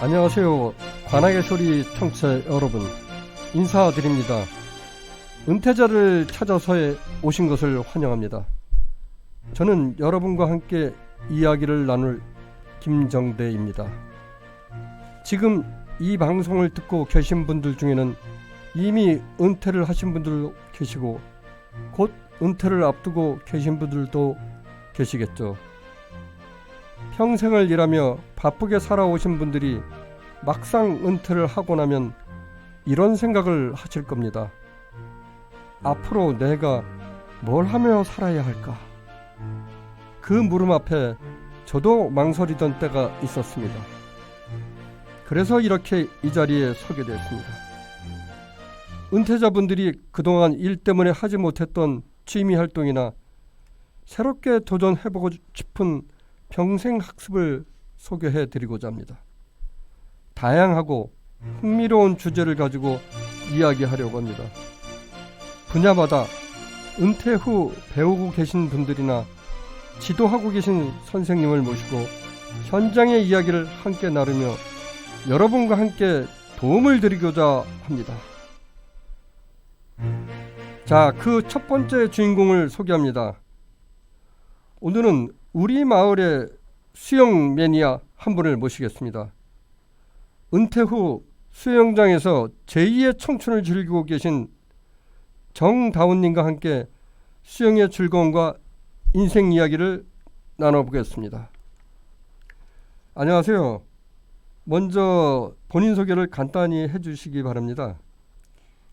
안녕하세요. 관악의 소리 청취자 여러분, 인사드립니다. 은퇴자를 찾아서 오신 것을 환영합니다. 저는 여러분과 함께 이야기를 나눌 김정대입니다. 지금 이 방송을 듣고 계신 분들 중에는 이미 은퇴를 하신 분들도 계시고 곧 은퇴를 앞두고 계신 분들도 계시겠죠. 평생을 일하며 바쁘게 살아오신 분들이 막상 은퇴를 하고 나면 이런 생각을 하실 겁니다. 앞으로 내가 뭘 하며 살아야 할까? 그 물음 앞에 저도 망설이던 때가 있었습니다. 그래서 이렇게 이 자리에 서게 됐습니다. 은퇴자분들이 그동안 일 때문에 하지 못했던 취미 활동이나 새롭게 도전해보고 싶은 평생 학습을 소개해드리고자 합니다. 다양하고 흥미로운 주제를 가지고 이야기하려고 합니다. 분야마다 은퇴 후 배우고 계신 분들이나 지도하고 계신 선생님을 모시고 현장의 이야기를 함께 나누며 여러분과 함께 도움을 드리고자 합니다. 자, 그 첫 번째 주인공을 소개합니다. 오늘은 우리 마을의 수영 매니아 한 분을 모시겠습니다. 은퇴 후 수영장에서 제2의 청춘을 즐기고 계신 정다운님과 함께 수영의 즐거움과 인생 이야기를 나눠보겠습니다. 안녕하세요. 먼저 본인 소개를 간단히 해주시기 바랍니다.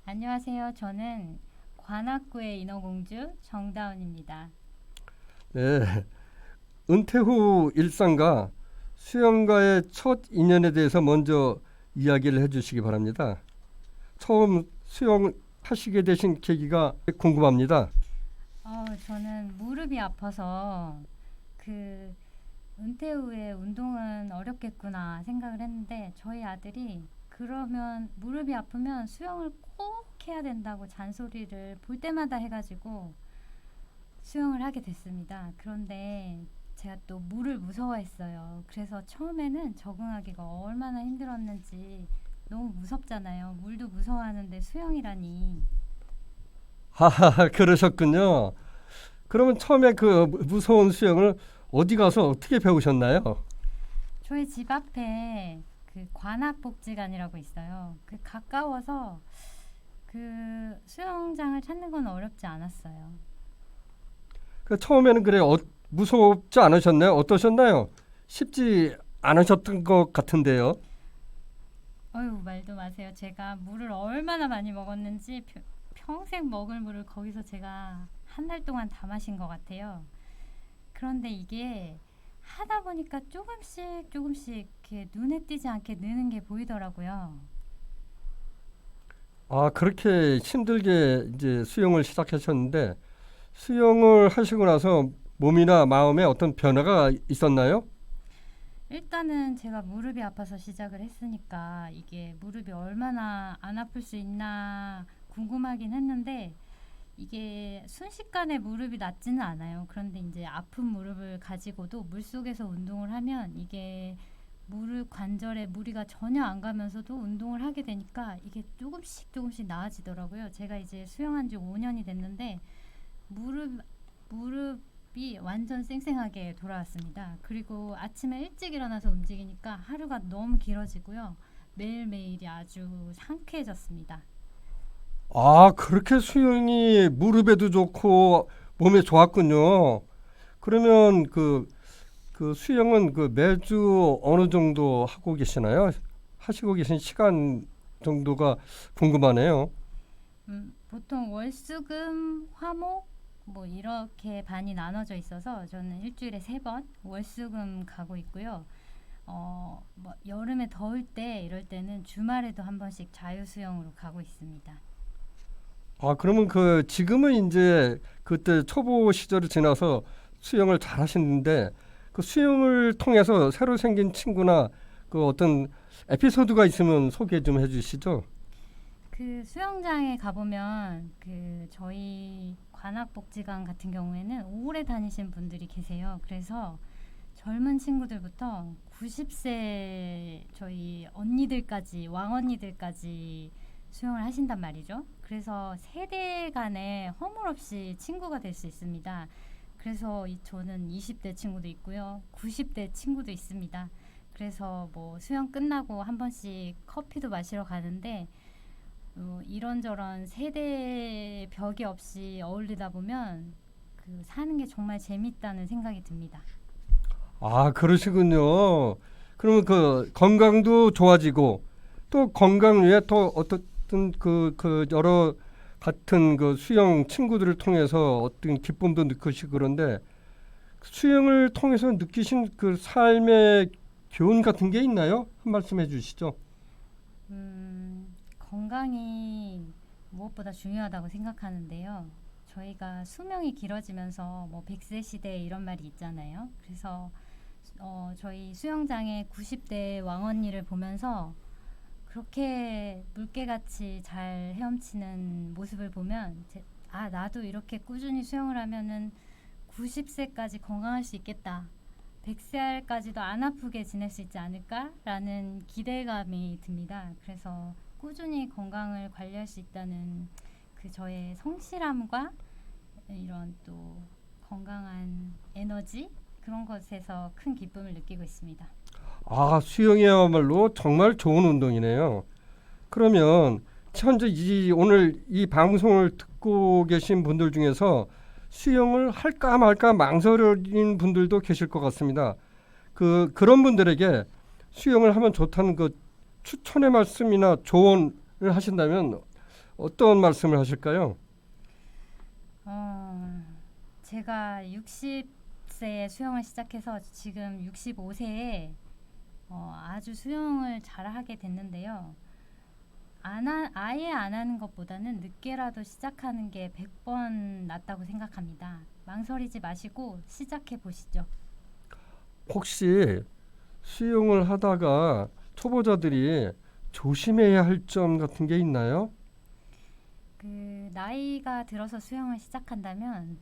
안녕하세요. 저는 관악구의 인어공주 정다운입니다. 네, 은퇴 후 일상과 수영과의 첫 인연에 대해서 먼저 이야기를 해주시기 바랍니다. 처음 수영하시게 되신 계기가 궁금합니다. 저는 무릎이 아파서 은퇴 후에 운동은 어렵겠구나 생각을 했는데 저희 아들이 그러면 무릎이 아프면 수영을 꼭 해야 된다고 잔소리를 볼 때마다 해가지고 수영을 하게 됐습니다. 그런데 제가 또 물을 무서워했어요. 그래서 처음에는 적응하기가 얼마나 힘들었는지 너무 무섭잖아요. 물도 무서워하는데 수영이라니. 하하, 그러셨군요. 그러면 처음에 그 무서운 수영을 어디 가서 어떻게 배우셨나요? 저희 집 앞에 그 관악복지관이라고 있어요. 가까워서 그 수영장을 찾는 건 어렵지 않았어요. 그 처음에는 그래 무섭지 않으셨나요? 어떠셨나요? 쉽지 않으셨던 것 같은데요. 어휴, 말도 마세요. 제가 물을 얼마나 많이 먹었는지 평생 먹을 물을 거기서 제가 한 달 동안 다 마신 것 같아요. 그런데 이게 하다 보니까 조금씩 이렇게 눈에 띄지 않게 느는 게 보이더라고요. 아, 그렇게 힘들게 이제 수영을 시작하셨는데 수영을 하시고 나서 몸이나 마음에 어떤 변화가 있었나요? 일단은 제가 무릎이 아파서 시작을 했으니까 이게 무릎이 얼마나 안 아플 수 있나 궁금하긴 했는데 이게 순식간에 무릎이 낫지는 않아요. 그런데 이제 아픈 무릎을 가지고도 물속에서 운동을 하면 이게 무릎 관절에 무리가 전혀 안 가면서도 운동을 하게 되니까 이게 조금씩 나아지더라고요. 제가 이제 수영한 지 5년이 됐는데 무릎이 완전 쌩쌩하게 돌아왔습니다. 그리고 아침에 일찍 일어나서 움직이니까 하루가 너무 길어지고요. 매일매일이 아주 상쾌해졌습니다. 아, 그렇게 수영이 무릎에도 좋고 몸에 좋았군요. 그러면 그 수영은 그 매주 어느 정도 하고 계시나요? 하시고 계신 시간 정도가 궁금하네요. 보통 월수금 화목 뭐 이렇게 반이 나눠져 있어서 저는 일주일에 3번 월수금 가고 있고요. 뭐 여름에 더울 때 이럴 때는 주말에도 한 번씩 자유수영으로 가고 있습니다. 아, 그러면 그 지금은 이제 그때 초보 시절을 지나서 수영을 잘 하시는데 그 수영을 통해서 새로 생긴 친구나 그 어떤 에피소드가 있으면 소개 좀 해주시죠. 그 수영장에 가보면 그 저희 관악복지관 같은 경우에는 오래 다니신 분들이 계세요. 그래서 젊은 친구들부터 90세 저희 언니들까지 왕언니들까지 수영을 하신단 말이죠. 그래서 세대 간에 허물없이 친구가 될 수 있습니다. 그래서 저는 20대 친구도 있고요. 90대 친구도 있습니다. 그래서 뭐 수영 끝나고 한 번씩 커피도 마시러 가는데 이런저런 세대 벽이 없이 어울리다 보면 그 사는 게 정말 재밌다는 생각이 듭니다. 아, 그러시군요. 그러면 그 건강도 좋아지고 또 건강 위에 또 어떻든 그 여러 같은 그 수영 친구들을 통해서 어떤 기쁨도 느끼시고 그런데 수영을 통해서 느끼신 그 삶의 교훈 같은 게 있나요? 한 말씀 해주시죠. 건강이 무엇보다 중요하다고 생각하는데요. 저희가 수명이 길어지면서 뭐 100세 시대 이런 말이 있잖아요. 그래서 저희 수영장의 90대 왕언니를 보면서 그렇게 물개같이 잘 헤엄치는 모습을 보면 나도 이렇게 꾸준히 수영을 하면은 90세까지 건강할 수 있겠다. 100살까지도 안 아프게 지낼 수 있지 않을까라는 기대감이 듭니다. 그래서 꾸준히 건강을 관리할 수 있다는 그 저의 성실함과 이런 또 건강한 에너지 그런 것에서 큰 기쁨을 느끼고 있습니다. 아, 수영이야말로 정말 좋은 운동이네요. 그러면 현재 오늘 이 방송을 듣고 계신 분들 중에서 수영을 할까 말까 망설여진 분들도 계실 것 같습니다. 그런 분들에게 수영을 하면 좋다는 그 추천의 말씀이나 조언을 하신다면 어떤 말씀을 하실까요? 제가 60세에 수영을 시작해서 지금 65세에 아주 수영을 잘하게 됐는데요. 아예 안 하는 것보다는 늦게라도 시작하는 게 100번 낫다고 생각합니다. 망설이지 마시고 시작해 보시죠. 혹시 수영을 하다가 초보자들이 조심해야 할 점 같은 게 있나요? 나이가 들어서 수영을 시작한다면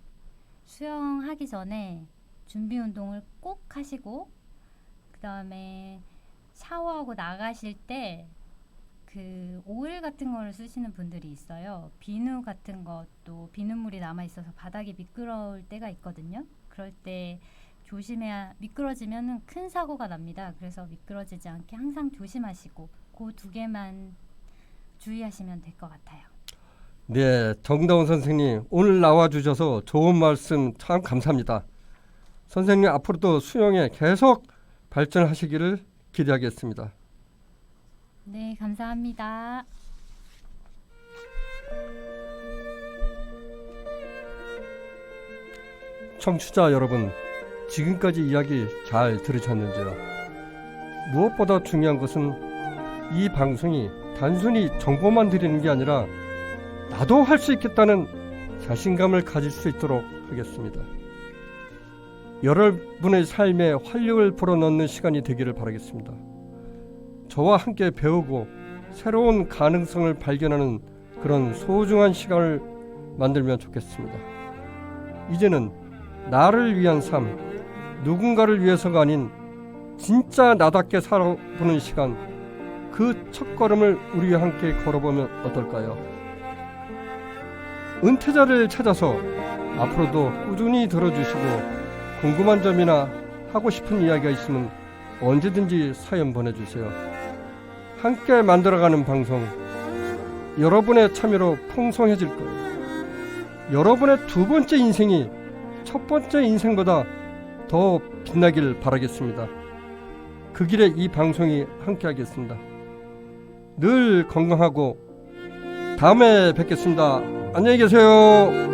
수영하기 전에 준비 운동을 꼭 하시고 그 다음에 샤워하고 나가실 때 오일 같은 거를 쓰시는 분들이 있어요. 비누 같은 것도 비눗물이 남아 있어서 바닥이 미끄러울 때가 있거든요. 그럴 때 조심해야 미끄러지면 큰 사고가 납니다. 그래서 미끄러지지 않게 항상 조심하시고 그 두 개만 주의하시면 될 것 같아요. 네, 정다운 선생님 오늘 나와주셔서 좋은 말씀 참 감사합니다. 선생님 앞으로도 수영에 계속 발전하시기를 기대하겠습니다. 네, 감사합니다. 청취자 여러분, 지금까지 이야기 잘 들으셨는지요? 무엇보다 중요한 것은 이 방송이 단순히 정보만 드리는 게 아니라 나도 할 수 있겠다는 자신감을 가질 수 있도록 하겠습니다. 여러분의 삶에 활력을 불어넣는 시간이 되기를 바라겠습니다. 저와 함께 배우고 새로운 가능성을 발견하는 그런 소중한 시간을 만들면 좋겠습니다. 이제는 나를 위한 삶, 누군가를 위해서가 아닌 진짜 나답게 살아보는 시간, 그 첫걸음을 우리와 함께 걸어보면 어떨까요? 은퇴자를 찾아서 앞으로도 꾸준히 들어주시고 궁금한 점이나 하고 싶은 이야기가 있으면 언제든지 사연 보내주세요. 함께 만들어가는 방송, 여러분의 참여로 풍성해질 거예요. 여러분의 두 번째 인생이 첫 번째 인생보다 더 빛나길 바라겠습니다. 그 길에 이 방송이 함께하겠습니다. 늘 건강하고 다음에 뵙겠습니다. 안녕히 계세요.